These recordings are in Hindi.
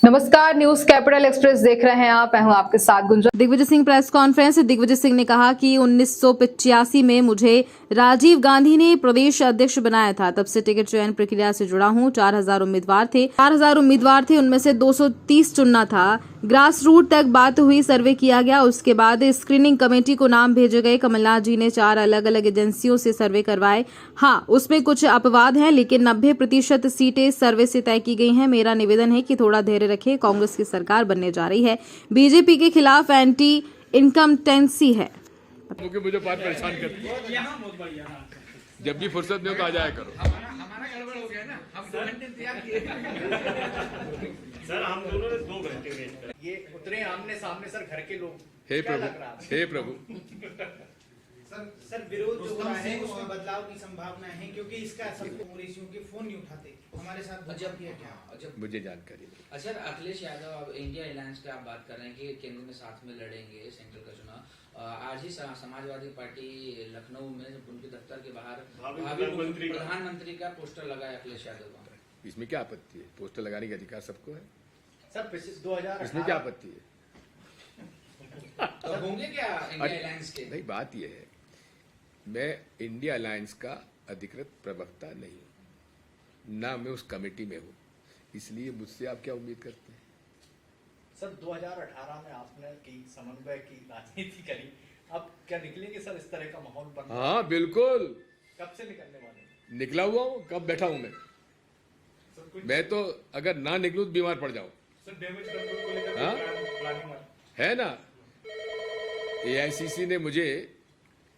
नमस्कार, न्यूज कैपिटल एक्सप्रेस देख रहे हैं आप। मैं हूं आपके साथ गुंजन। Digvijay Singh press conference. दिग्विजय सिंह ने कहा कि 1985 में मुझे राजीव गांधी ने प्रदेश अध्यक्ष बनाया था। तब से टिकट चयन प्रक्रिया से जुड़ा हूं। 4000 उम्मीदवार थे, उनमें से 230 चुनना था। ग्रास रूट तक बात हुई, सर्वे किया गया, उसके बाद स्क्रीनिंग कमेटी को नाम भेजे गए। कमलनाथ जी ने 4 अलग अलग एजेंसियों से सर्वे करवाए। हाँ, उसमें कुछ अपवाद हैं, लेकिन 90% सीटें सर्वे से तय की गई हैं। मेरा निवेदन है कि थोड़ा धैर्य रखें। कांग्रेस की सरकार बनने जा रही है। बीजेपी के खिलाफ एंटी इनकम्पेटेंसी है। मुझे बात परेशान करती है। जब भी फुर्सत में हो तो आ जाया करो। हमारा गड़बड़ हो गया ना, हम 2 घंटे इंतजार किए। सर हम दोनों ने 2 घंटे वेट कर। ये उतरे आमने सामने सर, घर के लोग। हे क्या लग प्रभु, रहा है? हे प्रभु। सर विरोध जो हो रहा है उसमें बदलाव की संभावना है, क्योंकि इसका सब कांग्रेसियों के फोन नहीं उठाते। हमारे साथ धोखा किया क्या? मुझे जानकारी नहीं। अच्छा, अखिलेश यादव अब इंडिया अलायंस की आप बात कर रहे हैं कि केंद्र में साथ में लड़ेंगे सेंट्रल का चुनाव। आज ही समाजवादी पार्टी लखनऊ में उनके दफ्तर के बाहर भावी प्रधानमंत्री का पोस्टर लगाया अखिलेश यादव का। इसमें क्या आपत्ति है? पोस्टर लगाने का अधिकार सबको है सर 2018 इसमें क्या आपत्ति है? तो होंगे क्या इंडिया अलायंस के? नहीं, बात यह है, मैं इंडिया अलायंस का अधिकृत प्रवक्ता नहीं हूं, ना मैं उस कमेटी में हूं, इसलिए मुझसे आप क्या उम्मीद करते हैं? सर 2018 में आपने की समन्वय की राजनीति करी, अब क्या निकलेंगे सर इस तरह का माहौल बन? हाँ बिल्कुल, कब से निकलने वाले हैं? निकला हुआ हूं। कब बैठा हूं मैं तो अगर ना निकलूं तो बीमार पड़ जाऊं। हाँ? है ना, एआईसीसी ने मुझे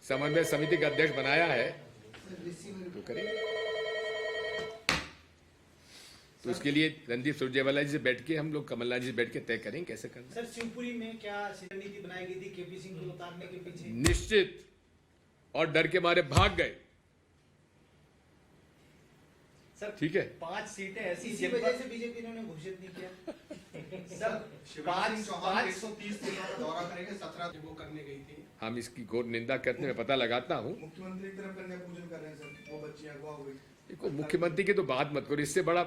समन्वय समिति का अध्यक्ष बनाया है, तो करेंगे। तो उसके लिए रणदीप सुरजेवाला जी से बैठ के हम लोग, कमलनाथ जी से बैठ के तय करेंगे कैसे करना। सर शिवपुरी में क्या रणनीति बनाई गई थी केपी सिंह को उतारने के पीछे? निश्चित, और डर के मारे भाग गए। सर ठीक है, 5 सीटें ऐसी इसी वजह से बीजेपी ने घोषित नहीं किया। सर 530 जिलों का दौरा करेंगे, 17 वो करने गई थी। हम इसकी घोर निंदा करते हैं, पता लगाता हूँ। मुख्यमंत्री की तरफ कन्या पूजन कर रहे हैं सर, वो बच्ची अगवा हो गई। देखो, मुख्यमंत्री की तो बात मत करो, इससे बड़ा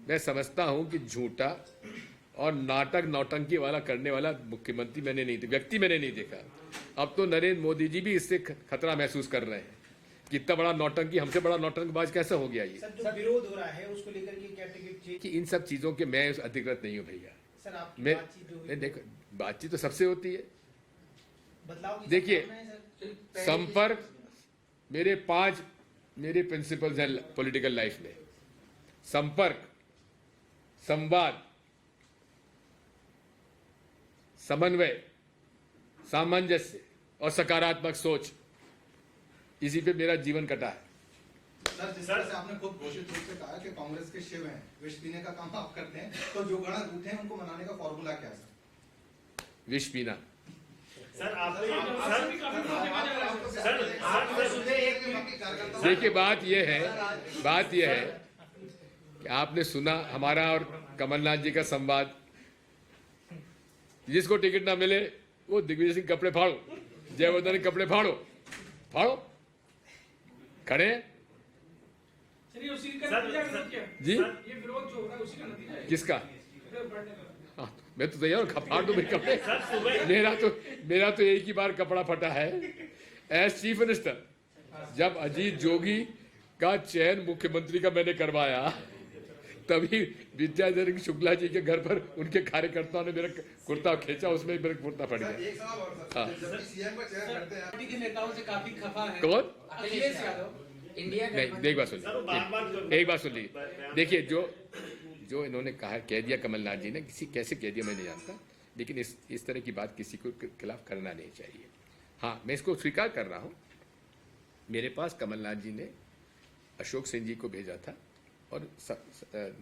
मैं समझता हूँ कि झूठा और नाटक नौटंकी वाला करने वाला मुख्यमंत्री मैंने नहीं, व्यक्ति मैंने नहीं देखा। अब तो नरेंद्र मोदी जी भी इससे खतरा महसूस कर रहे हैं कि इतना बड़ा नौटंकी, हमसे बड़ा नौटंकबाज कैसे हो गया ये। सर जो विरोध हो रहा है उसको लेकर के क्या टिकट चाहिए? कि इन सब चीजों के मैं अधिकृत नहीं हूँ भैया। सर आपकी मैं बातचीत जो हुई, देखो, बातचीत तो सबसे होती है। बदलाव की देखिए, संभावना है, सर? संपर्क, मेरे 5 प्रिंसिपल्स हैं पॉलिटिकल लाइफ में: संपर्क, संवाद, समन्वय, सामंजस्य और सकारात्मक सोच। इसी पे मेरा जीवन कटा है। सर जिस तरह से आपने खुद घोषित रूप से कहा कि कांग्रेस के शिव हैं, विष पीने का काम आप करते हैं, तो जो गणा रूठे हैं उनको मनाने का फॉर्मूला क्या है सर? विष पीना। सर आपने देखिए, बात यह है कि आपने सुना हमारा और कमलनाथ जी का संवाद। जिसको टिकट ना मिले वो दिग्विजय सिंह कपड़े फाड़ो, जयवर्धन के कपड़े फाड़ो, खड़े हैं जी। ये विरोध जो हो रहा है उसी का नतीजा है। किसका? हाँ, मैं तो तैयार हूँ, फाड़ दो मेरे कपड़े। सर सुबह मेरा तो एक ही बार कपड़ा फटा है एज चीफ मिनिस्टर, जब अजीत जोगी का चयन मुख्यमंत्री का मैंने करवाया, तभी विद्याधर शुक्ला जी के घर पर उनके कार्यकर्ताओं ने मेरा कुर्ता खींचा, उसमें मेरा कुर्ता फट गया। एक सवाल और सर, जब भी सीएम का चयन करते हैं पार्टी के नेताओं से काफी खफा है। कौन? अखिलेश यादव इंडिया नहीं, एक बात सुनिए, एक बात सुन लीजिए। देखिए, जो इन्होंने कहा, कह दिया कमलनाथ जी ने, कैसे कह दिया मैं नहीं जानता, लेकिन इस तरह की बात किसी को खिलाफ करना नहीं चाहिए। हाँ, मैं इसको स्वीकार कर रहा हूँ। मेरे पास कमलनाथ जी ने अशोक सिंह जी को भेजा था और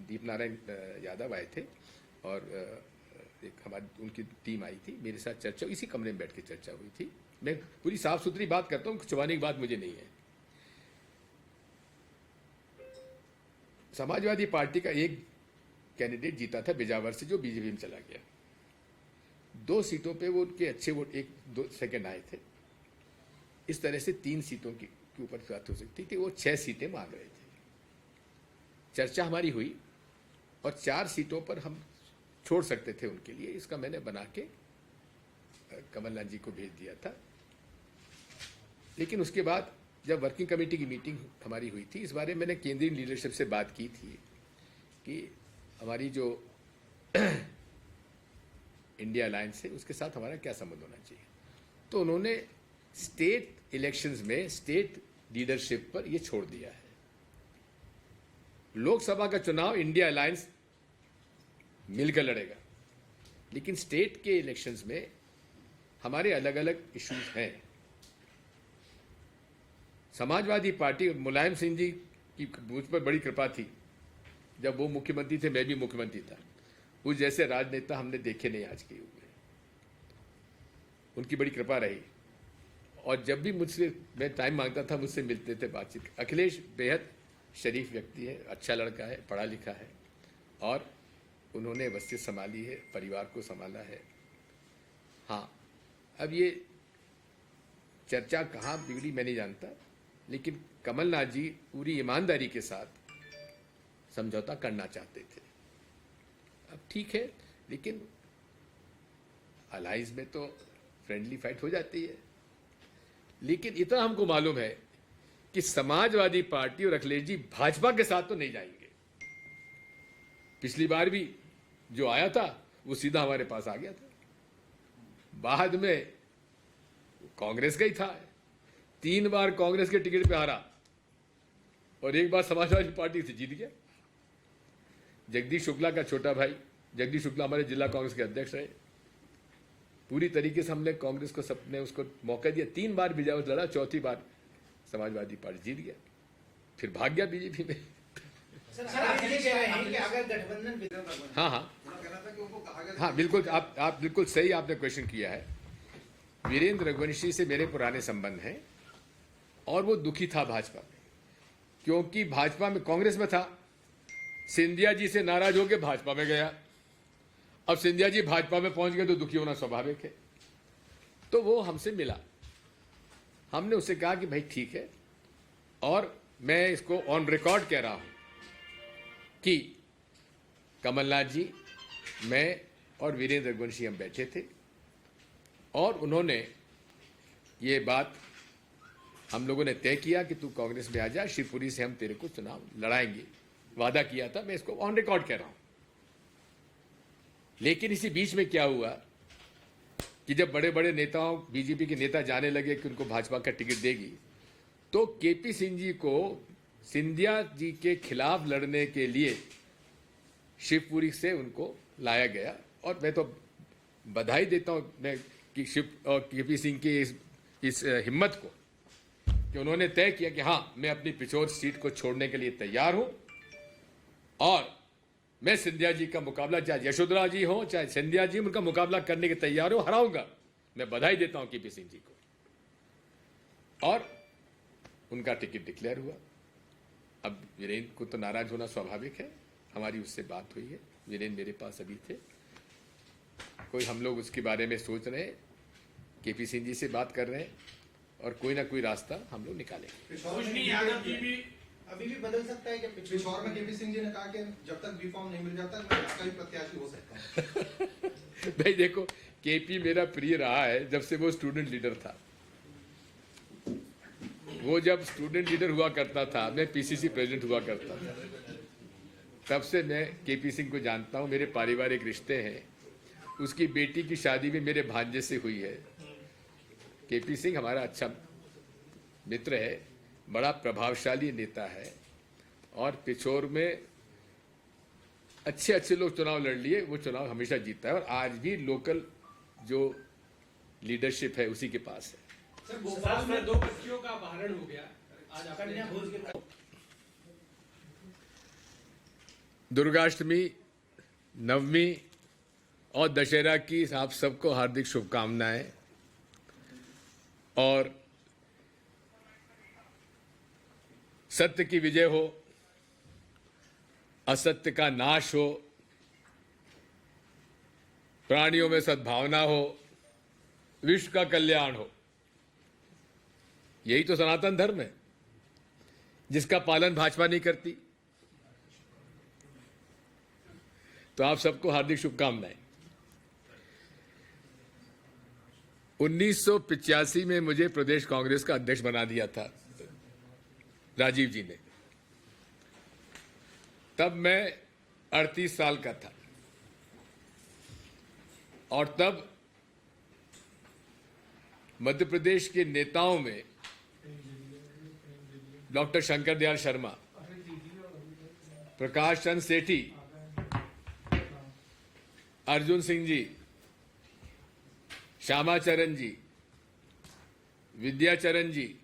दीप नारायण यादव आए थे, और एक हमारी उनकी टीम आई थी, मेरे साथ चर्चा, इसी कमरे में बैठ के चर्चा हुई थी। मैं पूरी साफ सुथरी बात करता हूँ, छुपाने की बात मुझे नहीं है। समाजवादी पार्टी का एक कैंडिडेट जीता था बिजावर से, जो बीजेपी में चला गया। 2 सीटों पे वो उनके अच्छे वोट 1-2 सेकंड आए थे। इस तरह से 3 सीटों के ऊपर बात हो सकती थी। वो 6 सीटें मांग रहे थे। चर्चा हमारी हुई और 4 सीटों पर हम छोड़ सकते थे उनके लिए, इसका मैंने बना के कमलनाथ जी को भेज दिया था। लेकिन उसके बाद जब वर्किंग कमेटी की मीटिंग हमारी हुई थी, इस बारे में मैंने केंद्रीय लीडरशिप से बात की थी कि हमारी जो इंडिया अलायंस है उसके साथ हमारा क्या संबंध होना चाहिए। तो उन्होंने स्टेट इलेक्शंस में स्टेट लीडरशिप पर यह छोड़ दिया है। लोकसभा का चुनाव इंडिया अलायंस मिलकर लड़ेगा, लेकिन स्टेट के इलेक्शंस में हमारे अलग अलग इश्यूज हैं। समाजवादी पार्टी, मुलायम सिंह जी की मुझ पर बड़ी कृपा थी, जब वो मुख्यमंत्री थे मैं भी मुख्यमंत्री था। उस जैसे राजनेता हमने देखे नहीं आज के युग में, उनकी बड़ी कृपा रही। और जब भी मुझसे मैं टाइम मांगता था मुझसे मिलते थे, बातचीत। अखिलेश बेहद शरीफ व्यक्ति है, अच्छा लड़का है, पढ़ा लिखा है और उन्होंने वसीयत संभाली है, परिवार को संभाला है। हाँ, अब ये चर्चा कहाँ बिगड़ी मैं नहीं जानता, लेकिन कमलनाथ जी पूरी ईमानदारी के साथ समझौता करना चाहते थे। अब ठीक है, लेकिन अलायंस में तो फ्रेंडली फाइट हो जाती है। लेकिन इतना हमको मालूम है कि समाजवादी पार्टी और अखिलेश जी भाजपा के साथ तो नहीं जाएंगे। पिछली बार भी जो आया था वो सीधा हमारे पास आ गया था, बाद में कांग्रेस का ही था। 3 बार कांग्रेस के टिकट पे हारा और 1 बार समाजवादी पार्टी से जीत गया। जगदीश शुक्ला का छोटा भाई, जगदीश शुक्ला हमारे जिला कांग्रेस के अध्यक्ष रहे। पूरी तरीके से हमने कांग्रेस को सबने उसको मौका दिया। 3 बार विजय लड़ा, 4थी बार समाजवादी पार्टी जीत गया, फिर भाग गया बीजेपी में। सर आप ये कह रहे हैं कि अगर गठबंधन हाँ बिल्कुल, आप बिल्कुल सही आपने क्वेश्चन किया है। वीरेंद्र रघुवंशी से मेरे पुराने संबंध हैं और वो दुखी था भाजपा में, क्योंकि भाजपा में कांग्रेस में था, सिंधिया जी से नाराज होकर भाजपा में गया। अब सिंधिया जी भाजपा में पहुंच गए तो दुखी होना स्वाभाविक है। तो वो हमसे मिला, हमने उससे कहा कि भाई ठीक है, और मैं इसको ऑन रिकॉर्ड कह रहा हूं कि कमलनाथ जी, मैं और वीरेंद्र रघुवंशी हम बैठे थे और उन्होंने ये बात हम लोगों ने तय किया कि तू कांग्रेस में आ जा, शिवपुरी से हम तेरे को चुनाव लड़ाएंगे, वादा किया था। मैं इसको ऑन रिकॉर्ड कह रहा हूं। लेकिन इसी बीच में क्या हुआ कि जब बड़े बड़े नेताओं, बीजेपी के नेता जाने लगे कि उनको भाजपा का टिकट देगी, तो केपी सिंह जी को सिंधिया जी के खिलाफ लड़ने के लिए शिवपुरी से उनको लाया गया। और मैं तो बधाई देता हूं मैं कि शिव और केपी सिंह की इस हिम्मत को कि उन्होंने तय किया कि हाँ, मैं अपनी पिछोर सीट को छोड़ने के लिए तैयार हूं और मैं सिंधिया जी का मुकाबला, चाहे यशोधरा जी हो चाहे सिंधिया जी, उनका मुकाबला करने के तैयार हो, हराऊंगा। मैं बधाई देता हूं केपी सिंह जी को। और उनका टिकट डिक्लेयर हुआ। अब वीरेंद्र को तो नाराज होना स्वाभाविक है, हमारी उससे बात हुई है, वीरेंद्र मेरे पास अभी थे, कोई हम लोग उसके बारे में सोच रहे हैं, केपी सिंह जी से बात कर रहे हैं और कोई ना कोई रास्ता हम लोग निकालेंगे। अभी भी बदल सकता है क्या? पिछौर में केपी सिंह जी ने कहा कि जब तक रिफॉर्म नहीं मिल जाता मैं आपका ही प्रत्याशी हो सकता हूं। भाई देखो, केपी मेरा प्रिय रहा है जब से वो स्टूडेंट लीडर था। वो जब स्टूडेंट लीडर हुआ करता था, मैं पीसीसी प्रेसिडेंट हुआ करता था, तब से मैं केपी सिंह को जानता हूं। मेरे पारिवारिक रिश्ते हैं, उसकी बेटी की शादी भी मेरे भांजे से हुई है। केपी सिंह हमारा अच्छा मित्र है, बड़ा प्रभावशाली नेता है और पिछोर में अच्छे अच्छे लोग चुनाव लड़ लिए, वो चुनाव हमेशा जीतता है और आज भी लोकल जो लीडरशिप है उसी के पास है। सर भोपाल में 2 बच्चियों का अपहरण हो गया, आज कन्या भोज के दुर्गाष्टमी, नवमी और दशहरा की आप सबको हार्दिक शुभकामनाएं। और सत्य की विजय हो, असत्य का नाश हो, प्राणियों में सद्भावना हो, विश्व का कल्याण हो। यही तो सनातन धर्म है, जिसका पालन भाजपा नहीं करती। तो आप सबको हार्दिक शुभकामनाएं। 1985 में मुझे प्रदेश कांग्रेस का अध्यक्ष बना दिया था राजीव जी ने। तब मैं 38 साल का था और तब मध्य प्रदेश के नेताओं में डॉक्टर शंकर दयाल शर्मा, प्रकाश चंद्र सेठी, अर्जुन सिंह जी, श्यामाचरण जी, विद्याचरण जी,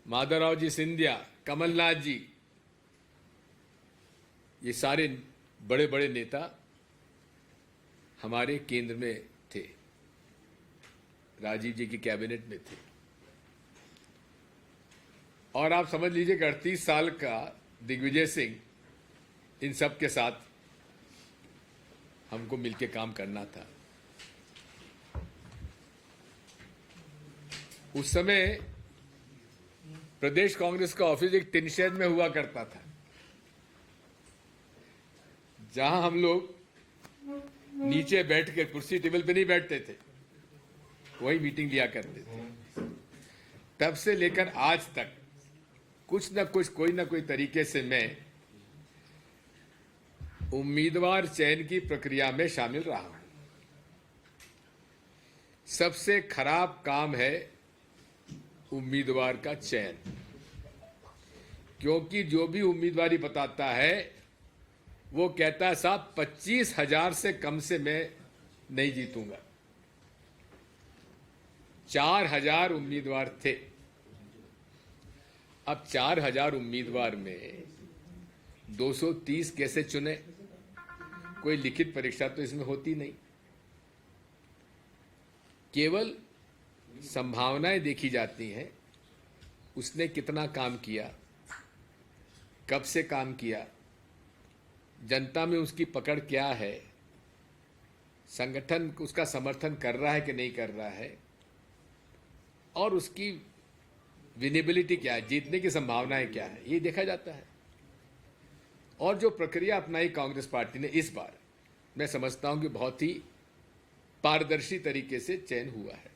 माधवराव जी सिंधिया, कमलनाथ जी, ये सारे बड़े बड़े नेता हमारे केंद्र में थे, राजीव जी की कैबिनेट में थे। और आप समझ लीजिए कि 38 साल का दिग्विजय सिंह, इन सब के साथ हमको मिलकर काम करना था। उस समय प्रदेश कांग्रेस का ऑफिस एक टिन शेड में हुआ करता था, जहां हम लोग नीचे बैठ के, कुर्सी टेबल पे नहीं बैठते थे, वही मीटिंग लिया करते थे। तब से लेकर आज तक कुछ न कुछ, कोई ना कोई तरीके से मैं उम्मीदवार चयन की प्रक्रिया में शामिल रहा हूं। सबसे खराब काम है उम्मीदवार का चयन, क्योंकि जो भी उम्मीदवारी बताता है वो कहता है साहब 25,000 से कम से मैं नहीं जीतूंगा। 4,000 उम्मीदवार थे। अब 4,000 उम्मीदवार में 230 कैसे चुने? कोई लिखित परीक्षा तो इसमें होती नहीं, केवल संभावनाएं देखी जाती हैं। उसने कितना काम किया, कब से काम किया, जनता में उसकी पकड़ क्या है, संगठन उसका समर्थन कर रहा है कि नहीं कर रहा है, और उसकी विनेबिलिटी क्या है, जीतने की संभावनाएं क्या है, ये देखा जाता है। और जो प्रक्रिया अपनाई कांग्रेस पार्टी ने इस बार, मैं समझता हूं कि बहुत ही पारदर्शी तरीके से चयन हुआ है।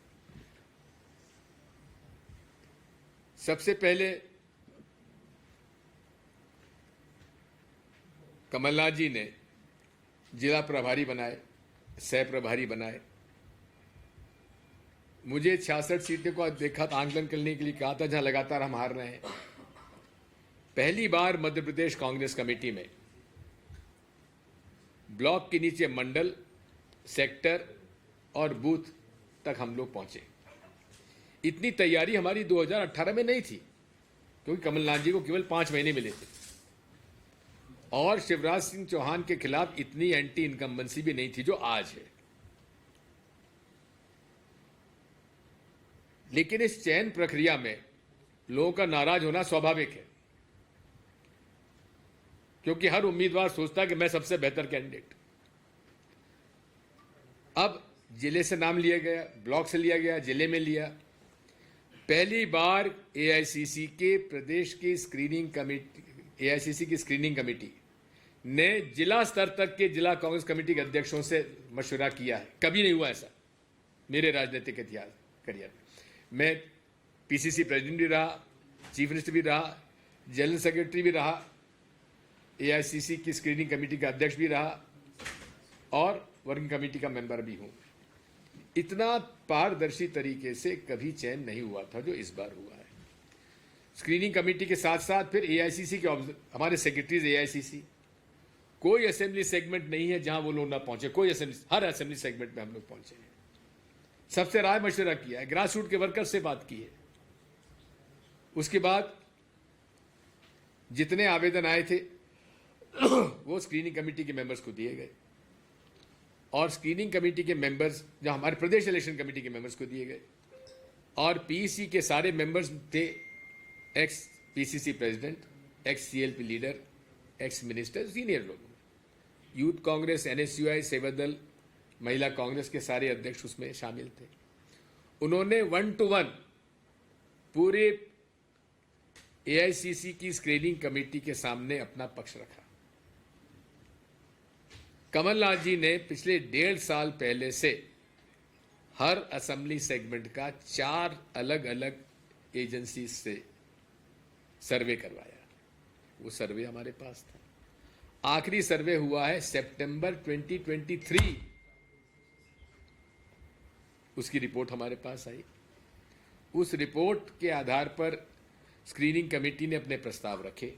सबसे पहले कमलनाथ जी ने जिला प्रभारी बनाए, सह प्रभारी बनाए। मुझे 66 सीटों को देखा था, आंकलन करने के लिए कहा था, जहां लगातार हम हार रहे हैं। पहली बार मध्य प्रदेश कांग्रेस कमेटी में ब्लॉक के नीचे मंडल, सेक्टर और बूथ तक हम लोग पहुंचे। इतनी तैयारी हमारी 2018 में नहीं थी, क्योंकि कमलनाथ जी को केवल 5 महीने मिले थे और शिवराज सिंह चौहान के खिलाफ इतनी एंटी इनकम्बेंसी भी नहीं थी जो आज है। लेकिन इस चयन प्रक्रिया में लोगों का नाराज होना स्वाभाविक है, क्योंकि हर उम्मीदवार सोचता है कि मैं सबसे बेहतर कैंडिडेट। अब जिले से नाम लिया गया, ब्लॉक से लिया गया, जिले में लिया। पहली बार एआईसीसी के प्रदेश की स्क्रीनिंग कमेटी, एआईसीसी की स्क्रीनिंग कमेटी ने जिला स्तर तक के जिला कांग्रेस कमेटी के अध्यक्षों से मशवरा किया है। कभी नहीं हुआ ऐसा मेरे राजनीतिक इतिहास करियर में। मैं पीसीसी प्रेसिडेंट भी रहा, चीफ मिनिस्टर भी रहा, जनरल सेक्रेटरी भी रहा, एआईसीसी की स्क्रीनिंग कमेटी का अध्यक्ष भी रहा और वर्किंग कमेटी का मेंबर भी हूं। इतना पारदर्शी तरीके से कभी चयन नहीं हुआ था जो इस बार हुआ है। स्क्रीनिंग कमेटी के साथ साथ फिर एआईसीसी के हमारे सेक्रेटरीज एआईसीसी, कोई असेंबली सेगमेंट नहीं है जहां वो लोग ना पहुंचे। कोई असेंबली, हर असेंबली सेगमेंट में हम लोग पहुंचे हैं। सबसे राय मशवरा किया है, ग्रास रूट के वर्कर्स से बात की है। उसके बाद जितने आवेदन आए थे वो स्क्रीनिंग कमेटी के मेंबर्स को दिए गए और स्क्रीनिंग कमेटी के मेंबर्स जो हमारे प्रदेश इलेक्शन कमेटी के मेंबर्स को दिए गए। और पीसी के सारे मेंबर्स थे x PCC president, x CLP leader, ex minister, senior लोग। यूथ कांग्रेस, एनएसयूआई, सेवादल, महिला कांग्रेस के सारे अध्यक्ष उसमें शामिल थे। उन्होंने 1 to 1 पूरे एआईसीसी की स्क्रीनिंग कमेटी के सामने अपना पक्ष रखा। कमलनाथ जी ने पिछले 1.5 साल पहले से हर असेंबली सेगमेंट का 4 अलग अलग एजेंसी से सर्वे करवाया। वो सर्वे हमारे पास था। आखिरी सर्वे हुआ है सितंबर 2023। उसकी रिपोर्ट हमारे पास आई। उस रिपोर्ट के आधार पर स्क्रीनिंग कमेटी ने अपने प्रस्ताव रखे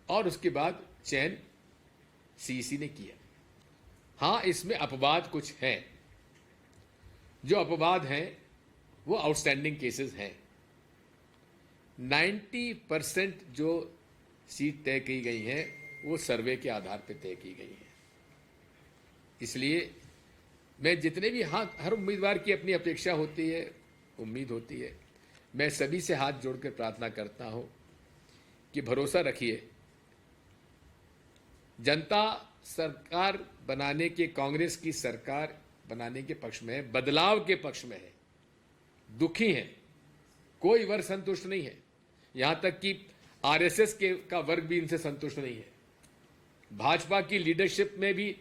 और उसके बाद चयन सीईसी ने किया। हाँ, इसमें अपवाद कुछ हैं। जो अपवाद हैं वो आउटस्टैंडिंग केसेस हैं। 90% जो सीट तय की गई हैं वो सर्वे के आधार पर तय की गई हैं। इसलिए मैं जितने भी हर उम्मीदवार की अपनी अपेक्षा होती है, उम्मीद होती है, मैं सभी से हाथ जोड़कर प्रार्थना करता हूं कि भरोसा रखिए, जनता सरकार बनाने के, कांग्रेस की सरकार बनाने के पक्ष में है, बदलाव के पक्ष में है, दुखी है। कोई वर्ग संतुष्ट नहीं है, यहां तक कि आरएसएस का वर्ग भी इनसे संतुष्ट नहीं है। भाजपा की लीडरशिप में भी।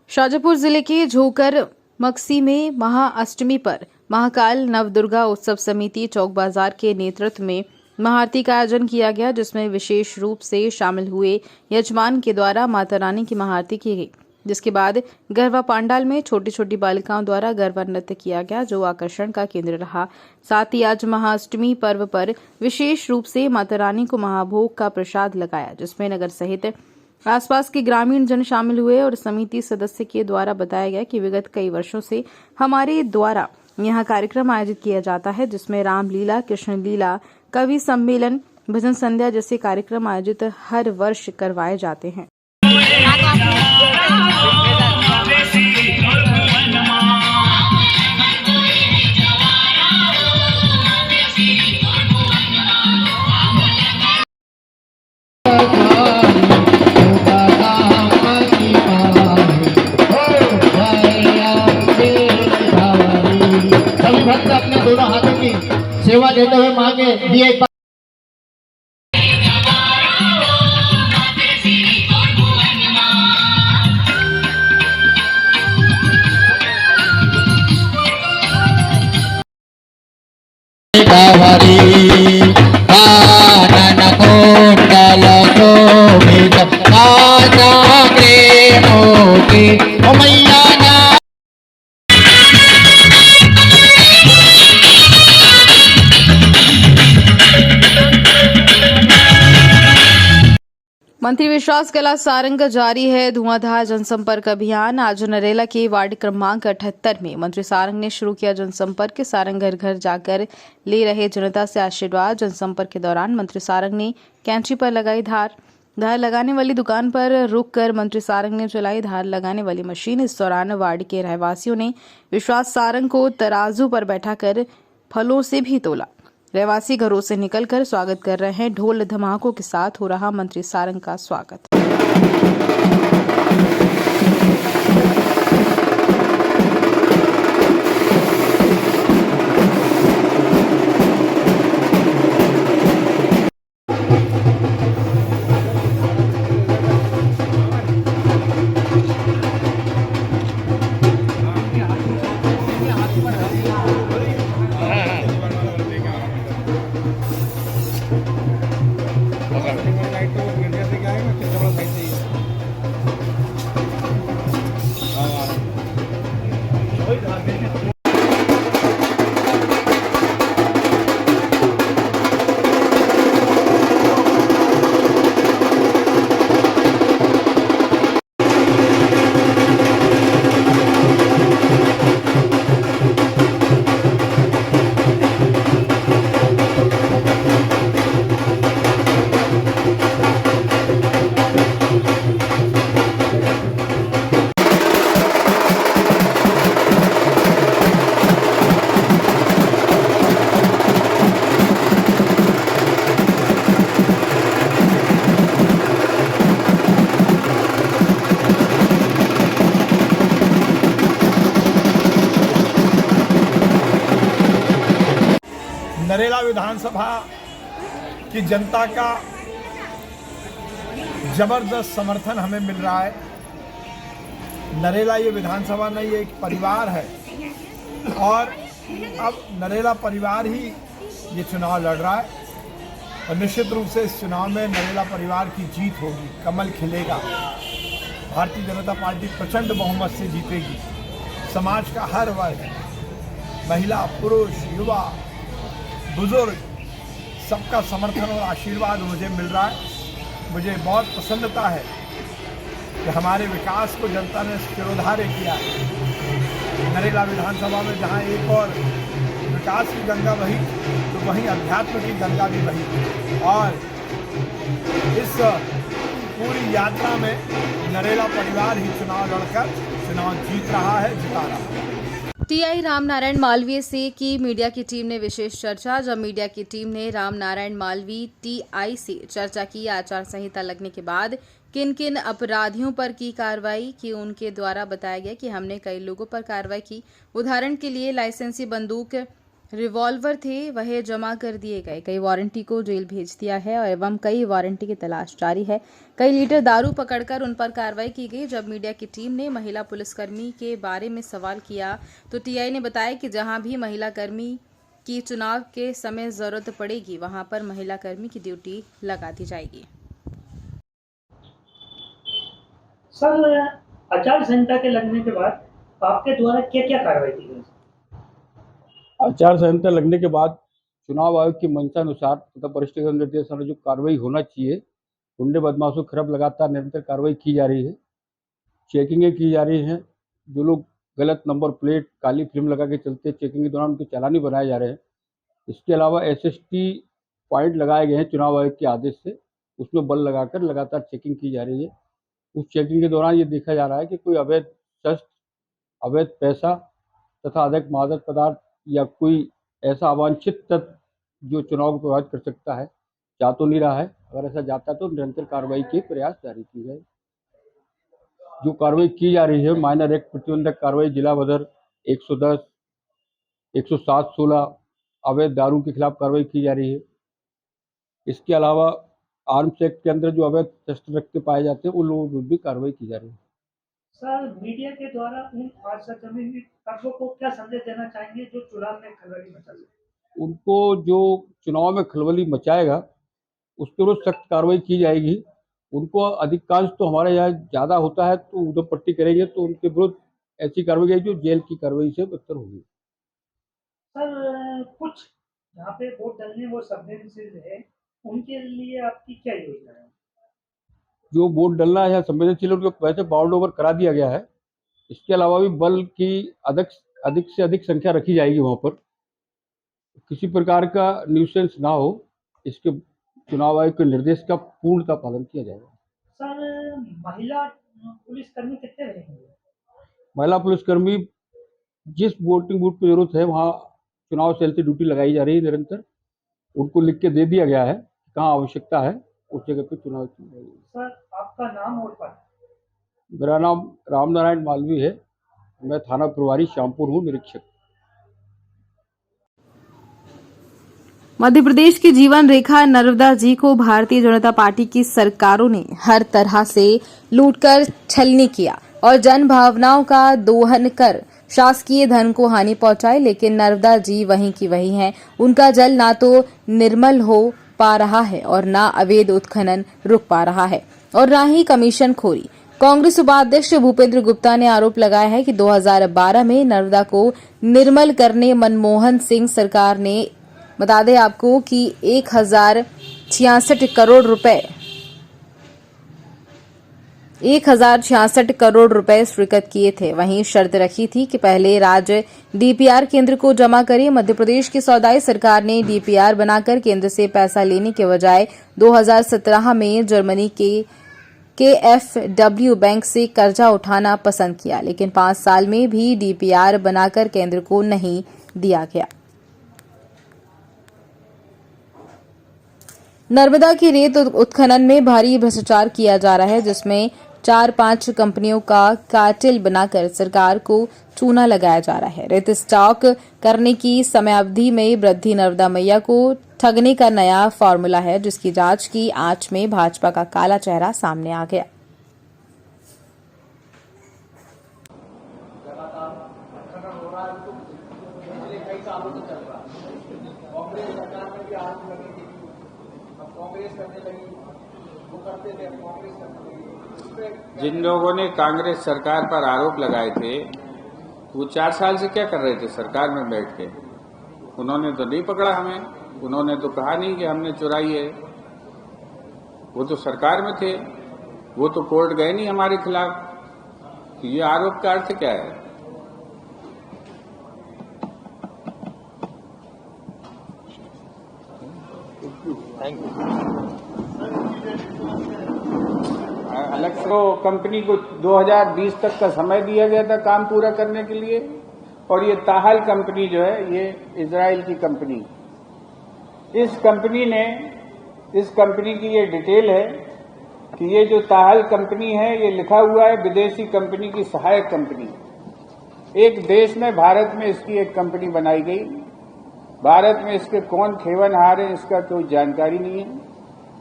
शाजापुर जिले के झोकर मक्सी में महाअष्टमी पर महाकाल नवदुर्गा उत्सव समिति चौक बाजार के नेतृत्व में महाआरती का आयोजन किया गया, जिसमें विशेष रूप से शामिल हुए यजमान के द्वारा माता रानी की महाआरती की गई। जिसके बाद गरबा पांडाल में छोटी छोटी बालिकाओं द्वारा गरबा नृत्य किया गया, जो आकर्षण का केंद्र रहा। साथ ही आज महाअष्टमी पर्व पर विशेष रूप से माता रानी को महाभोग का प्रसाद लगाया, जिसमें नगर सहित आसपास के ग्रामीण जन शामिल हुए। और समिति सदस्य के द्वारा बताया गया कि विगत कई वर्षों से हमारे द्वारा यहां कार्यक्रम आयोजित किया जाता है, जिसमें रामलीला, कृष्ण लीला, कवि सम्मेलन, भजन संध्या जैसे कार्यक्रम आयोजित हर वर्ष करवाए जाते हैं। सभी भक्त अपने दोनों हाथों की सेवा देते हुए मांगे दिए। मंत्री विश्वास कैलाश सारंग का जारी है धुआंधार जनसंपर्क अभियान। आज नरेला के वार्ड क्रमांक 78 में मंत्री सारंग ने शुरू किया जनसंपर्क। सारंग घर घर जाकर ले रहे जनता से आशीर्वाद। जनसंपर्क के दौरान मंत्री सारंग ने कैंची पर लगाई धार लगाने वाली दुकान पर रुककर मंत्री सारंग ने चलाई धार लगाने वाली मशीन। इस दौरान वार्ड के रहवासियों ने विश्वास सारंग को तराजू पर बैठाकर फलों से भी तोला। रहवासी घरों से निकलकर स्वागत कर रहे हैं। ढोल धमाकों के साथ हो रहा मंत्री सारंग का स्वागत। नरेला विधानसभा की जनता का जबरदस्त समर्थन हमें मिल रहा है। नरेला ये विधानसभा नहीं, ये एक परिवार है और अब नरेला परिवार ही ये चुनाव लड़ रहा है और निश्चित रूप से इस चुनाव में नरेला परिवार की जीत होगी, कमल खिलेगा, भारतीय जनता पार्टी प्रचंड बहुमत से जीतेगी। समाज का हर वर्ग, महिला, पुरुष, युवा, बुजुर्ग, सबका समर्थन और आशीर्वाद मुझे मिल रहा है। मुझे बहुत प्रसन्नता है कि हमारे विकास को जनता ने शिरोधार्य किया है। नरेला विधानसभा में जहां एक और विकास की गंगा बही तो वहीं अध्यात्म की गंगा भी बही और इस पूरी यात्रा में नरेला परिवार ही चुनाव लड़कर चुनाव जीत रहा है, जिता रहा है। टीआई रामनारायण मालवीय से की मीडिया की टीम ने विशेष चर्चा। जब मीडिया की टीम ने रामनारायण मालवीय टीआई से चर्चा की, आचार संहिता लगने के बाद किन किन अपराधियों पर की कार्रवाई की, उनके द्वारा बताया गया कि हमने कई लोगों पर कार्रवाई की। उदाहरण के लिए लाइसेंसी बंदूक, रिवॉल्वर थे, वह जमा कर दिए गए। कई वारंटी को जेल भेज दिया है और एवं कई वारंटी की तलाश जारी है। कई लीटर दारू पकड़कर उन पर कार्रवाई की गई। जब मीडिया की टीम ने महिला पुलिसकर्मी के बारे में सवाल किया तो टीआई ने बताया कि जहां भी महिला कर्मी की चुनाव के समय जरूरत पड़ेगी वहां पर महिला कर्मी की ड्यूटी लगा दी जाएगी। सर, आचार संहिता के लगने के बाद आपके द्वारा क्या क्या कार्रवाई की गई? आचार संहिता लगने के बाद चुनाव आयोग की मंशानुसार तथा वरिष्ठ निर्देशानुसार जो कार्रवाई होना चाहिए, गुंडे बदमाशों के खिलाफ लगातार निरंतर कार्रवाई की जा रही है। चेकिंगें की जा रही हैं। जो लोग गलत नंबर प्लेट, काली फिल्म लगा के चलते, चेकिंग के दौरान उनके चालानी बनाए जा रहे हैं। इसके अलावा SST पॉइंट लगाए गए हैं चुनाव आयोग के आदेश से, उसमें बल लगाकर लगातार चेकिंग की जा रही है। उस चेकिंग के दौरान ये देखा जा रहा है कि कोई अवैध शस्त्र, अवैध पैसा तथा अधिक मादक पदार्थ या कोई ऐसा अवांछित तत्व जो चुनाव को प्रभावित कर सकता है, जा तो नहीं रहा है। अगर ऐसा जाता है तो निरंतर कार्रवाई के प्रयास जारी की जाए। जो कार्रवाई की जा रही है, माइनर एक्ट प्रतिबंधक कार्रवाई जिला बदर 110, 107-16 अवैध दारू के खिलाफ कार्रवाई की जा रही है। इसके अलावा आर्म्स एक्ट के अंदर जो अवैध शस्त्र रखते पाए जाते हैं उन लोगों पर भी कार्रवाई की जा रही है। सर, मीडिया के द्वारा उन आश्चर्यजनक तत्वों को क्या संदेश देना चाहेंगे जो चुनाव में खलबली मचा सके? उनको जो चुनाव में खलबली मचाएगा उसके ऊपर सख्त कार्रवाई की जाएगी। उनको अधिकांश तो हमारे यहाँ ज़्यादा होता है तो उधर पट्टी करेंगे तो उनके विरुद्ध ऐसी कार्रवाई की जो जेल की कार्रवाई से बदतर होगी। सर, कुछ यहाँ पे वोट डालने वो संवेदनशील है, उनके लिए आपकी क्या योजना है? जो वोट डलना है संवेदनशील उनको वैसे बाउंड ओवर करा दिया गया है। इसके अलावा भी बल की अधिक से अधिक संख्या रखी जाएगी वहाँ पर, किसी प्रकार का न्यूसेंस ना हो, इसके चुनाव आयोग के निर्देश का पूर्णतः पालन किया जाएगा। सर, महिला पुलिसकर्मी कितने रहेंगे? महिला पुलिसकर्मी जिस वोटिंग बूथ पर जरूरत है वहाँ चुनाव सेल से ड्यूटी लगाई जा रही है निरंतर। उनको लिख के दे दिया गया है कहाँ आवश्यकता है, उस जगह पे चुनाव की जाएगी। सर, आपका नाम और पद? मेरा नाम रामनारायण मालवीय है। मैं थाना प्रभारी श्यामपुर हूँ, निरीक्षक। मध्य प्रदेश की जीवन रेखा नर्मदा जी को भारतीय जनता पार्टी की सरकारों ने हर तरह से लूटकर छलनी किया और जन भावनाओं का दोहन कर शासकीय धन को हानि पहुंचाई, लेकिन नर्मदा जी वहीं की वहीं हैं। उनका जल ना तो निर्मल हो पा रहा है और ना अवैध उत्खनन रुक पा रहा है और ना ही कमीशन खोरी। कांग्रेस उपाध्यक्ष भूपेंद्र गुप्ता ने आरोप लगाया है कि 2012 में नर्मदा को निर्मल करने मनमोहन सिंह सरकार ने, बता दें आपको कि 1066 करोड़ रुपए स्वीकृत किए थे। वहीं शर्त रखी थी कि पहले राज्य डीपीआर केंद्र को जमा करे। मध्य प्रदेश की सौदाई सरकार ने डीपीआर बनाकर केंद्र से पैसा लेने के बजाय 2017 में जर्मनी के KfW बैंक से कर्जा उठाना पसंद किया, लेकिन 5 साल में भी डीपीआर बनाकर केंद्र को नहीं दिया गया। नर्मदा की रेत उत्खनन में भारी भ्रष्टाचार किया जा रहा है, जिसमें 4-5 कंपनियों का कार्टेल बनाकर सरकार को चूना लगाया जा रहा है। रेत स्टॉक करने की समयावधि में वृद्धि नर्मदा मैया को ठगने का नया फॉर्मूला है, जिसकी जांच की आंच में भाजपा का काला चेहरा सामने आ गया। सालों से चल रहा है। कांग्रेस सरकार में भी आरोप लगी थी, अब कांग्रेस करने लगी, वो करते थे, अब कांग्रेस करने लगी। जिन लोगों ने कांग्रेस सरकार पर आरोप लगाए थे वो 4 साल से क्या कर रहे थे सरकार में बैठ के? उन्होंने तो नहीं पकड़ा हमें, उन्होंने तो कहा नहीं कि हमने चुराई है। वो तो सरकार में थे, वो तो कोर्ट गए नहीं हमारे खिलाफ। तो ये आरोप का अर्थ क्या है? Thank you. अलग से तो कंपनी को 2020 तक का समय दिया गया था काम पूरा करने के लिए, और ये ताहल कंपनी जो है ये इजराइल की कंपनी, इस कंपनी की ये डिटेल है कि ये जो ताहल कंपनी है ये लिखा हुआ है विदेशी कंपनी की सहायक कंपनी। एक देश में भारत में इसकी एक कंपनी बनाई गई, भारत में इसके कौन खेवनहार है इसका कोई जानकारी नहीं है।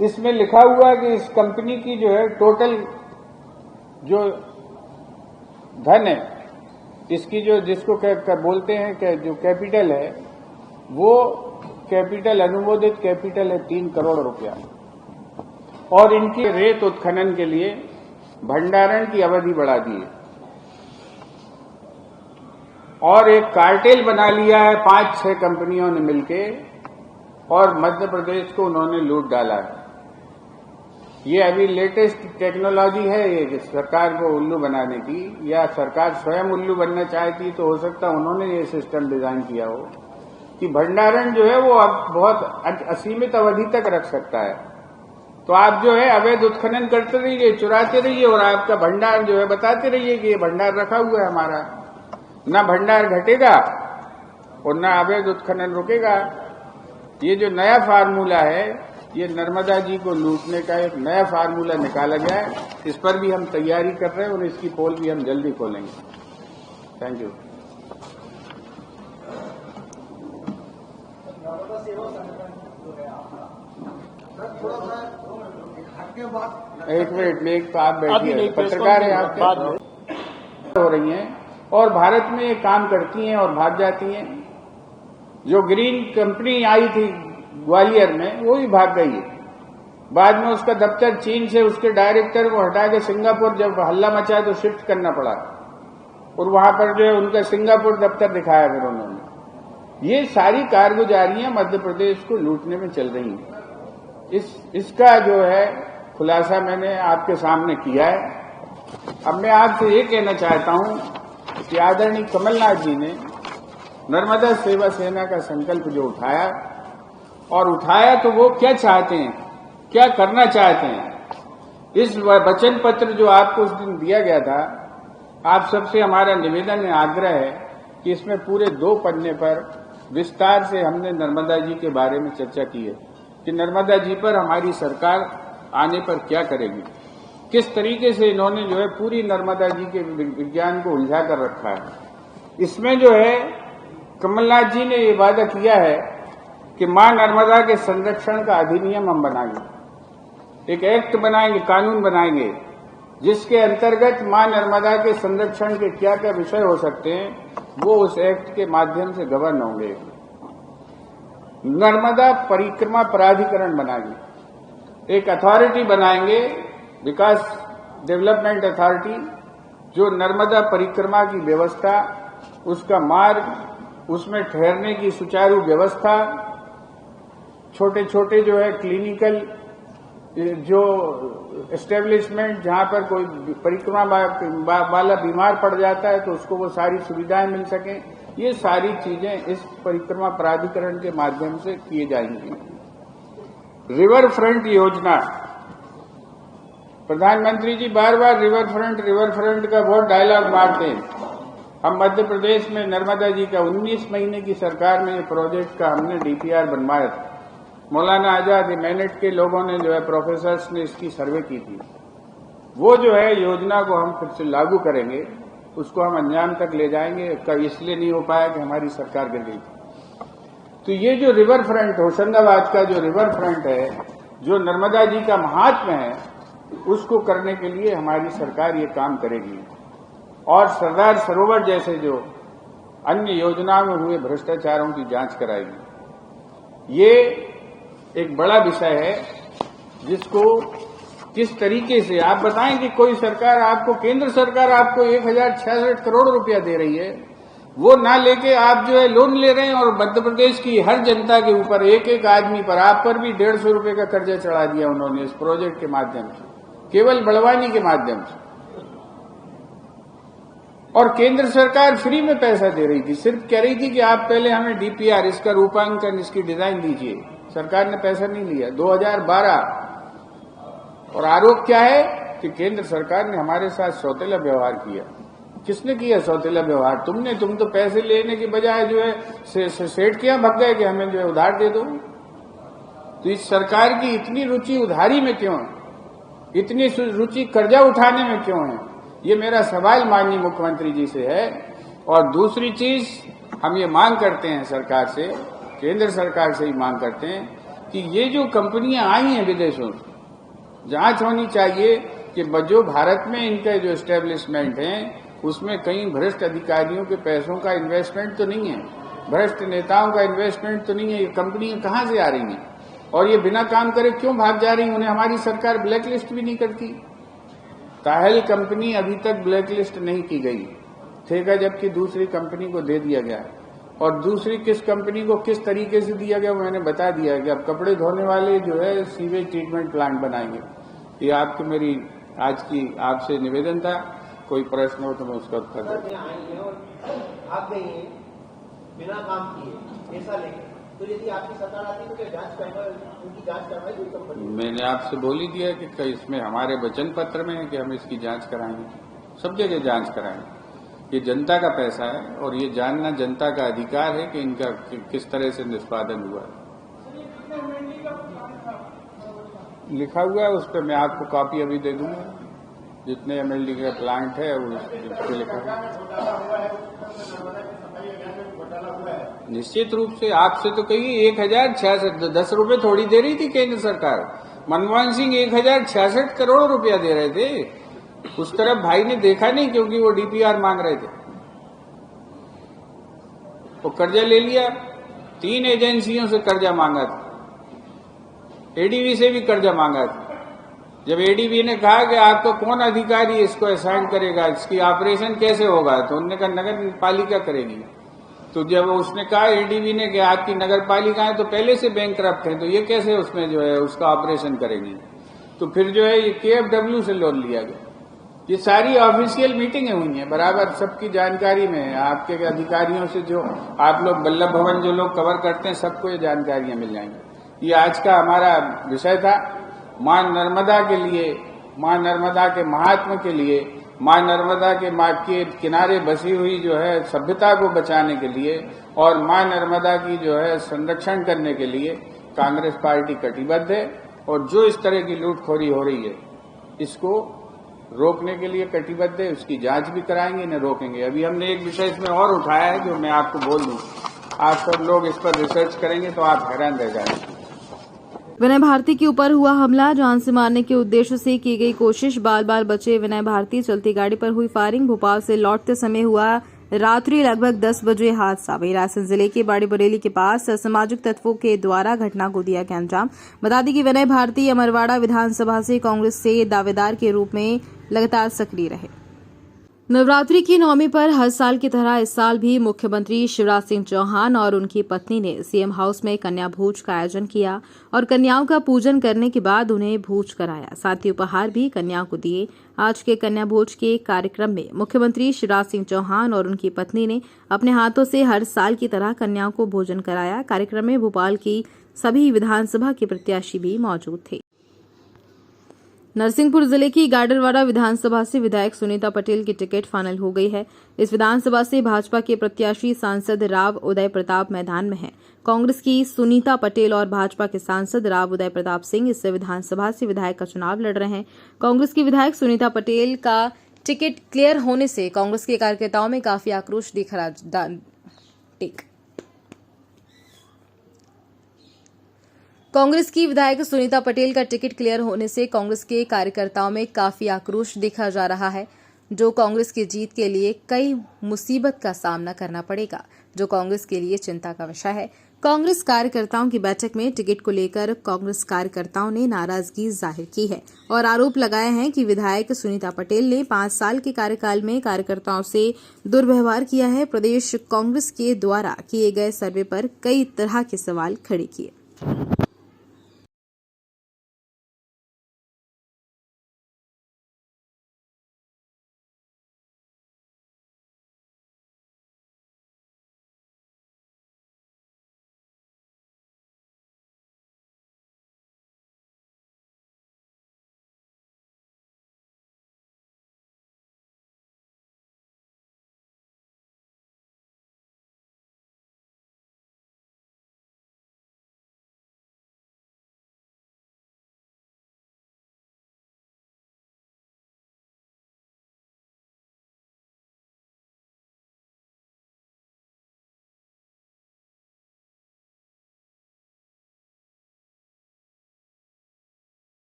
इसमें लिखा हुआ है कि इस कंपनी की जो है टोटल जो धन है इसकी जो जिसको बोलते हैं कि जो कैपिटल है वो कैपिटल अनुमोदित कैपिटल है 3 करोड़ रुपया, और इनकी रेत उत्खनन के लिए भंडारण की अवधि बढ़ा दी है और एक कार्टेल बना लिया है 5-6 कंपनियों ने मिलके, और मध्य प्रदेश को उन्होंने लूट डाला है। ये अभी लेटेस्ट टेक्नोलॉजी है ये सरकार को उल्लू बनाने की, या सरकार स्वयं उल्लू बनना चाहती तो हो सकता उन्होंने ये सिस्टम डिजाइन किया हो कि भंडारण जो है वो अब बहुत असीमित अवधि तक रख सकता है। तो आप जो है अवैध उत्खनन करते रहिए, चुराते रहिए, और आपका भंडार जो है बताते रहिए कि ये भंडार रखा हुआ है हमारा। न भंडार घटेगा और न अवैध उत्खनन रुकेगा। ये जो नया फार्मूला है ये नर्मदा जी को लूटने का एक नया फार्मूला निकाला गया है, इस पर भी हम तैयारी कर रहे हैं और इसकी पोल भी हम जल्दी खोलेंगे। Thank you. एक मिनट में एक तो आप बैठिए, पत्रकार है आपके हो रही हैं और भारत में ये काम करती हैं और भाग जाती हैं। जो ग्रीन कंपनी आई थी ग्वालियर में वो भी भाग गई है। बाद में उसका दफ्तर चीन से उसके डायरेक्टर को हटा के सिंगापुर जब हल्ला मचा तो शिफ्ट करना पड़ा, और वहां पर जो है उनका सिंगापुर दफ्तर दिखाया फिर उन्होंने। ये सारी कारगुजारियां मध्य प्रदेश को लूटने में चल रही हैं। इसका जो है खुलासा मैंने आपके सामने किया है। अब मैं आपसे ये कहना चाहता हूं कि आदरणीय कमलनाथ जी ने नर्मदा सेवा सेना का संकल्प जो उठाया तो वो क्या चाहते हैं, क्या करना चाहते हैं। इस वचन पत्र जो आपको उस दिन दिया गया था, आप सबसे हमारा निवेदन है, आग्रह है कि इसमें पूरे 2 पन्ने पर विस्तार से हमने नर्मदा जी के बारे में चर्चा की है कि नर्मदा जी पर हमारी सरकार आने पर क्या करेगी, किस तरीके से इन्होंने जो है पूरी नर्मदा जी के विज्ञान को उलझा कर रखा है। इसमें जो है कमलनाथ जी ने ये वादा किया है कि मां नर्मदा के संरक्षण का अधिनियम हम बनाएंगे, एक एक्ट बनाएंगे, कानून बनाएंगे, जिसके अंतर्गत मां नर्मदा के संरक्षण के क्या क्या विषय हो सकते हैं वो उस एक्ट के माध्यम से गवर्न होंगे। नर्मदा परिक्रमा प्राधिकरण बनाएंगे, एक अथॉरिटी बनाएंगे, विकास डेवलपमेंट अथॉरिटी, जो नर्मदा परिक्रमा की व्यवस्था, उसका मार्ग, उसमें ठहरने की सुचारू व्यवस्था, छोटे छोटे जो है क्लिनिकल जो एस्टेब्लिशमेंट जहां पर कोई परिक्रमा वाला बीमार पड़ जाता है तो उसको वो सारी सुविधाएं मिल सकें, ये सारी चीजें इस परिक्रमा प्राधिकरण के माध्यम से किए जाएंगी। रिवर फ्रंट योजना, प्रधानमंत्री जी बार बार रिवर फ्रंट का बहुत डायलॉग मारते हैं। हम मध्य प्रदेश में नर्मदा जी का 19 महीने की सरकार में ये प्रोजेक्ट का हमने डीपीआर बनवाया था। मौलाना आजाद एमेनेट के लोगों ने जो है प्रोफेसर्स ने इसकी सर्वे की थी। वो जो है योजना को हम फिर से लागू करेंगे, उसको हम अंजाम तक ले जाएंगे। इसलिए नहीं हो पाया कि हमारी सरकार गिर गई। तो ये जो रिवर फ्रंट, होशंगाबाद का जो रिवर फ्रंट है, जो नर्मदा जी का महात्म्य है, उसको करने के लिए हमारी सरकार ये काम करेगी। और सरदार सरोवर जैसे जो अन्य योजनाओं में हुए भ्रष्टाचारों की जांच कराएगी। ये एक बड़ा विषय है जिसको किस तरीके से आप बताएं कि कोई सरकार आपको, केंद्र सरकार आपको 1066 करोड़ रुपया दे रही है, वो ना लेके आप जो है लोन ले रहे हैं और मध्य प्रदेश की हर जनता के ऊपर एक एक आदमी पर, आप पर भी 150 रुपए का कर्जा चढ़ा दिया उन्होंने इस प्रोजेक्ट के माध्यम से, केवल बड़वानी के माध्यम से। और केंद्र सरकार फ्री में पैसा दे रही थी, सिर्फ कह रही थी कि आप पहले हमें डीपीआर, इसका रूपांकन, इसकी डिजाइन दीजिए। सरकार ने पैसा नहीं लिया 2012। और आरोप क्या है कि केंद्र सरकार ने हमारे साथ सौतेला व्यवहार किया। किसने किया सौतेला व्यवहार? तुमने। तुम तो पैसे लेने की बजाय जो है सेठ किया भग गए कि हमें जो है उधार दे दो। तो इस सरकार की इतनी रुचि उधारी में क्यों है, इतनी रुचि कर्जा उठाने में क्यों है? ये मेरा सवाल माननीय मुख्यमंत्री जी से है। और दूसरी चीज, हम ये मांग करते हैं सरकार से, केंद्र सरकार से ही मांग करते हैं कि ये जो कंपनियां आई हैं विदेशों से, जांच होनी चाहिए कि जो भारत में इनके जो एस्टेब्लिशमेंट हैं उसमें कहीं भ्रष्ट अधिकारियों के पैसों का इन्वेस्टमेंट तो नहीं है, भ्रष्ट नेताओं का इन्वेस्टमेंट तो नहीं है। ये कंपनियां कहां से आ रही हैं और ये बिना काम करे क्यों भाग जा रही हैं? उन्हें हमारी सरकार ब्लैकलिस्ट भी नहीं करती। ताहल कंपनी अभी तक ब्लैकलिस्ट नहीं की गई, ठेका जबकि दूसरी कंपनी को दे दिया गया। और दूसरी किस कंपनी को किस तरीके से दिया गया मैंने बता दिया कि अब कपड़े धोने वाले जो है सीवेज ट्रीटमेंट प्लांट बनाएंगे। ये आपको मेरी आज की आपसे निवेदन था, कोई प्रश्न हो तो मैं उसका उत्तर दूं। भाग गई है बिना काम किए पैसा लेके, तो यदि आपकी सरकार आती तो क्या जांच करवाए, उनकी जांच करवाई कोई कंपनी? मैंने आपसे बोल ही दिया कि इसमें हमारे वचन पत्र में है कि हम इसकी जांच कराएंगे, सब जगह जांच कराएंगे। ये जनता का पैसा है और ये जानना जनता का अधिकार है कि इनका किस तरह से निष्पादन हुआ है। लिखा हुआ है उस पर, मैं आपको कॉपी अभी दे दूंगा। जितने MLD का प्लांट है उस पर लिखा है। निश्चित रूप से आपसे तो कहिए 1066, 10 रुपए थोड़ी दे रही थी केंद्र सरकार। मनमोहन सिंह 1066 करोड़ रुपया दे रहे थे। उस तरफ भाई ने देखा नहीं क्योंकि वो डीपीआर मांग रहे थे, वो कर्जा ले लिया। 3 एजेंसियों से कर्जा मांगा था, एडीबी से भी कर्जा मांगा था। जब एडीबी ने कहा कि आपको कौन अधिकारी इसको असाइन करेगा, इसकी ऑपरेशन कैसे होगा, तो उन्होंने कहा नगर पालिका करेगी। तो जब उसने कहा एडीबी ने कि आपकी नगर पालिका है तो पहले से बैंकक्रप्ट है, तो ये कैसे उसमें जो है उसका ऑपरेशन करेंगी? तो फिर जो है ये KFW से लोन लिया गया। ये सारी ऑफिशियल मीटिंगें हुई हैं, बराबर सबकी जानकारी में है। आपके अधिकारियों से जो आप लोग वल्लभ भवन जो लोग कवर करते हैं, सबको ये जानकारियां मिल जाएंगी। ये आज का हमारा विषय था। मां नर्मदा के लिए, मां नर्मदा के महात्मा के लिए, मां नर्मदा के किनारे बसी हुई जो है सभ्यता को बचाने के लिए और मां नर्मदा की जो है संरक्षण करने के लिए कांग्रेस पार्टी कटिबद्ध है। और जो इस तरह की लूटखोरी हो रही है इसको रोकने के लिए कटिबद्ध है। उसकी जांच भी कराएंगे, इन्हें रोकेंगे। अभी हमने एक विषय इसमें और उठाया है जो मैं आपको बोल दूं, आप सब लोग इस पर रिसर्च करेंगे तो आप हैरान रह जाएंगे। विनय भारती के ऊपर हुआ हमला, जान से मारने के उद्देश्य से की गई कोशिश, बाल बाल बचे विनय भारती, चलती गाड़ी पर हुई फायरिंग, भोपाल से लौटते समय हुआ रात्रि लगभग 10 बजे हादसा। रायसेन जिले के बाड़ी बरेली के पास असामाजिक तत्वों के द्वारा घटना को दिया गया अंजाम। बता दें कि विनय भारती अमरवाड़ा विधानसभा से कांग्रेस से दावेदार के रूप में लगातार सक्रिय रहे। नवरात्रि की नवमी पर हर साल की तरह इस साल भी मुख्यमंत्री शिवराज सिंह चौहान और उनकी पत्नी ने सीएम हाउस में कन्या भोज का आयोजन किया और कन्याओं का पूजन करने के बाद उन्हें भोज कराया, साथ ही उपहार भी कन्याओं को दिए। आज के कन्या भोज के कार्यक्रम में मुख्यमंत्री शिवराज सिंह चौहान और उनकी पत्नी ने अपने हाथों से हर साल की तरह कन्याओं को भोजन कराया। कार्यक्रम में भोपाल की सभी विधानसभा के प्रत्याशी भी मौजूद थे। नरसिंहपुर जिले की गाडरवाड़ा विधानसभा से विधायक सुनीता पटेल की टिकट फाइनल हो गई है। इस विधानसभा से भाजपा के प्रत्याशी सांसद राव उदय प्रताप मैदान में हैं। कांग्रेस की सुनीता पटेल और भाजपा के सांसद राव उदय प्रताप सिंह इस विधानसभा से विधायक का चुनाव लड़ रहे हैं। कांग्रेस की विधायक सुनीता पटेल का टिकट क्लियर होने से कांग्रेस के कार्यकर्ताओं में काफी आक्रोश दिख रहा। कांग्रेस की विधायक सुनीता पटेल का टिकट क्लियर होने से कांग्रेस के कार्यकर्ताओं में काफी आक्रोश देखा जा रहा है। जो कांग्रेस की जीत के लिए कई मुसीबत का सामना करना पड़ेगा, जो कांग्रेस के लिए चिंता का विषय है। कांग्रेस कार्यकर्ताओं की बैठक में टिकट को लेकर कांग्रेस कार्यकर्ताओं ने नाराजगी जाहिर की है और आरोप लगाए हैं कि विधायक सुनीता पटेल ने 5 साल के कार्यकाल में कार्यकर्ताओं से दुर्व्यवहार किया है। प्रदेश कांग्रेस के द्वारा किए गए सर्वे पर कई तरह के सवाल खड़े किए।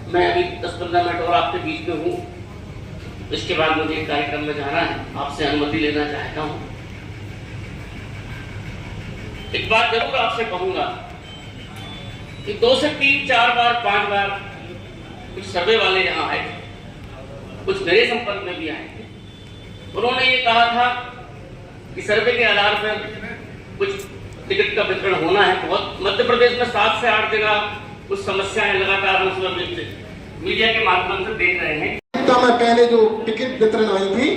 मैं अभी 10-15 मिनट और आपके बीच में हूँ। इसके बाद मुझे एक कार्यक्रम में जाना है, आपसे अनुमति लेना चाहता हूँ। एक बात जरूर आपसे कहूंगा कि 2 से 3, 4 बार, 5 बार कुछ सर्वे वाले यहाँ आए, कुछ मेरे संपर्क में भी आए। उन्होंने ये कहा था कि सर्वे के आधार पर कुछ टिकट का वितरण होना है। बहुत मध्य प्रदेश में 7 से 8 जगह कुछ समस्याएं लगातार हम मीडिया के माध्यम से देख रहे हैं। में पहले जो टिकट वितरण हुई थी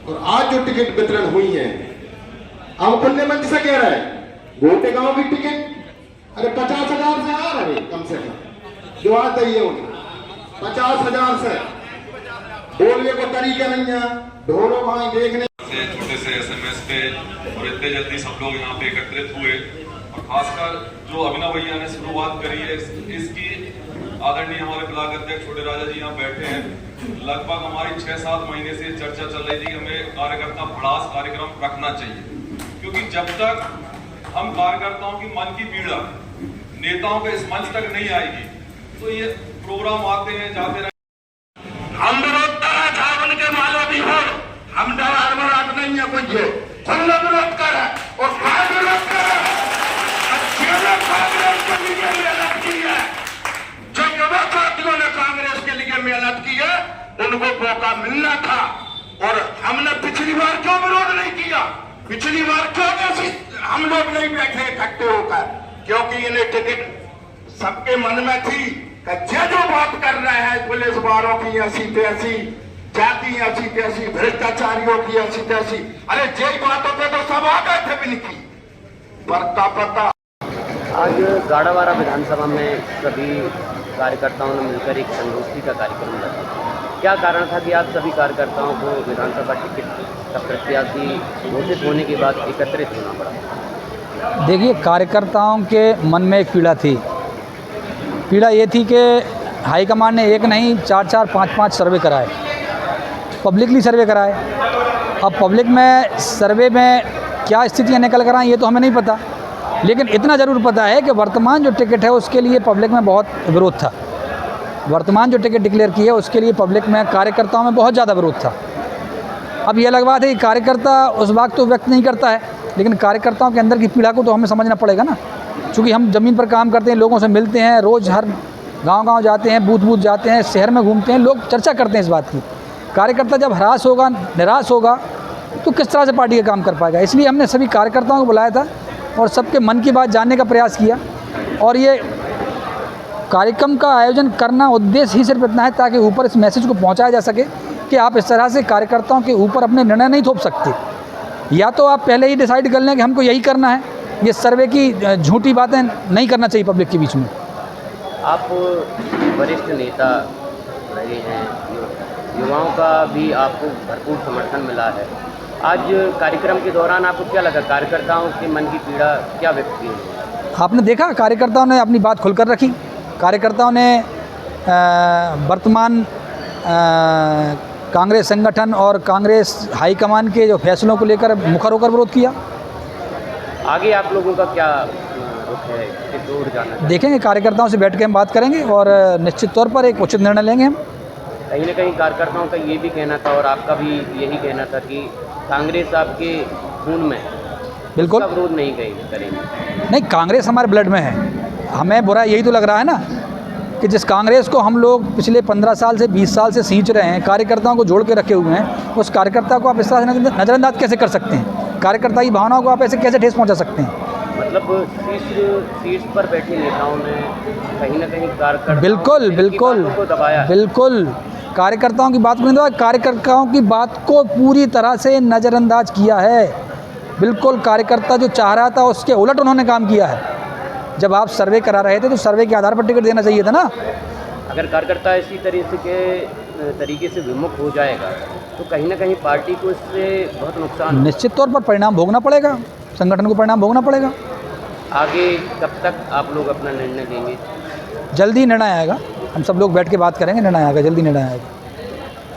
और आज जो टिकट वितरण हुई है, अब खुले मंच से कह रहा है गोटे गांव की टिकट अरे 50,000 से आ रहे कम से कम जो आता ही है उन्हें 50,000 से बोलने को तरीके नहीं है। ढोलो भाई देखने से छोटे से SMS पे और इतने जल्दी सब लोग यहाँ पे एकत्रित हुए और खासकर जो अभिनव भैया ने शुरुआत करी है इसकी, आदरणीय हमारे ब्लॉक अध्यक्ष छोटे राजा जी यहाँ बैठे हैं। लगभग हमारी 6-7 महीने से चर्चा चल रही थी कि हमें कार्यकर्ता भड़ास कार्यक्रम रखना चाहिए, क्योंकि जब तक हम कार्यकर्ताओं की मन की पीड़ा नेताओं के इस मंच तक नहीं आएगी तो ये प्रोग्राम आते हैं जाते रहे। हम विरोध करा उनके मालो भी हो, हम डर मरात नहीं है कुछ खुला विरोध कर और विरोध कर कांग्रेस के लिए मेहनत की है। जो युवा साथियों ने कांग्रेस के लिए मेहनत की है उनको मौका मिलना था और हमने पिछली बार क्यों विरोध नहीं किया, पिछली बार क्यों ऐसी हम लोग नहीं बैठे इकट्ठे होकर, क्योंकि इन्हें टिकट सबके मन में थी कि जो बात कर रहे हैं पुलिस वालों की ऐसी तैसी, जाति ऐसी तैसी, भ्रष्टाचारियों की ऐसी तैसी, अरे यही बातों पे तो सब आ गए थे बिनकी पता। आज गाड़ावाड़ा विधानसभा में सभी कार्यकर्ताओं ने मिलकर एक संगोष्ठी का कार्यक्रम रखा। क्या कारण था कि आप सभी कार्यकर्ताओं को विधानसभा टिकट का प्रत्याशी घोषित होने के बाद एकत्रित होना पड़ा? देखिए, कार्यकर्ताओं के मन में एक पीड़ा थी। पीड़ा ये थी कि हाईकमान ने एक नहीं 4-4, 5-5 सर्वे कराए, पब्लिकली सर्वे कराए। अब पब्लिक में सर्वे में क्या स्थितियाँ निकल कर आए ये तो हमें नहीं पता, लेकिन इतना ज़रूर पता है कि वर्तमान जो टिकट है उसके लिए पब्लिक में बहुत विरोध था। वर्तमान जो टिकट डिक्लेयर की है उसके लिए पब्लिक में, कार्यकर्ताओं में बहुत ज़्यादा विरोध था। अब ये अलग बात है कि कार्यकर्ता उस बात तो व्यक्त नहीं करता है, लेकिन कार्यकर्ताओं के अंदर की पीड़ा को तो हमें समझना पड़ेगा ना। चूँकि हम ज़मीन पर काम करते हैं, लोगों से मिलते हैं, रोज़ हर गांव-गांव जाते हैं, बूथ जाते हैं, शहर में घूमते हैं, लोग चर्चा करते हैं इस बात की। कार्यकर्ता जब हरास होगा, निराश होगा तो किस तरह से पार्टी का काम कर पाएगा। इसलिए हमने सभी कार्यकर्ताओं को बुलाया था और सबके मन की बात जानने का प्रयास किया। और ये कार्यक्रम का आयोजन करना उद्देश्य ही सिर्फ इतना है ताकि ऊपर इस मैसेज को पहुंचाया जा सके कि आप इस तरह से कार्यकर्ताओं के ऊपर अपने निर्णय नहीं थोप सकते। या तो आप पहले ही डिसाइड कर लें कि हमको यही करना है, ये सर्वे की झूठी बातें नहीं करना चाहिए पब्लिक के बीच में। आप वरिष्ठ नेता रहे हैं, युवाओं का भी आपको भरपूर समर्थन मिला है। आज कार्यक्रम के दौरान आपको क्या लगा, कार्यकर्ताओं के मन की पीड़ा क्या व्यक्त की? आपने देखा कार्यकर्ताओं ने अपनी बात खुलकर रखी। कार्यकर्ताओं ने वर्तमान कांग्रेस संगठन और कांग्रेस हाईकमान के जो फैसलों को लेकर मुखर होकर विरोध किया। आगे आप लोगों का क्या रुख है, किस ओर जाना? देखेंगे, कार्यकर्ताओं से बैठ के हम बात करेंगे और निश्चित तौर पर एक उचित निर्णय लेंगे हम। कहीं ना कहीं कार्यकर्ताओं का ये भी कहना था और आपका भी यही कहना था कि कांग्रेस आपके खून में, बिल्कुल विरोध नहीं करेंगे। नहीं, कांग्रेस हमारे ब्लड में है। हमें बुरा यही तो लग रहा है ना कि जिस कांग्रेस को हम लोग पिछले 15 साल से 20 साल से सींच रहे हैं, कार्यकर्ताओं को जोड़ के रखे हुए हैं, उस कार्यकर्ता को आप इस तरह से नज़रअंदाज कैसे कर सकते हैं? कार्यकर्ता की भावनाओं को आप ऐसे कैसे ठेस पहुंचा सकते हैं? मतलब शीर्ष पर बैठे नेताओं ने कहीं ना कहीं कार्यकर्ताओं बिल्कुल बिल्कुल को दबाया। बिल्कुल कार्यकर्ताओं की बात को नहीं दबाया, कार्यकर्ताओं की बात को पूरी तरह से नज़रअंदाज किया है। बिल्कुल कार्यकर्ता जो चाह रहा था उसके उलट उन्होंने काम किया है। जब आप सर्वे करा रहे थे तो सर्वे के आधार पर टिकट देना चाहिए था ना। अगर कार्यकर्ता इसी तरीके से विमुख हो जाएगा तो कहीं ना कहीं पार्टी को इससे बहुत नुकसान, निश्चित तौर पर परिणाम भोगना पड़ेगा, संगठन को परिणाम भोगना पड़ेगा। आगे कब तक आप लोग अपना निर्णय देंगे? जल्दी निर्णय आएगा, हम सब लोग बैठ के बात करेंगे, निर्णय आएगा, जल्दी निर्णय आएगा।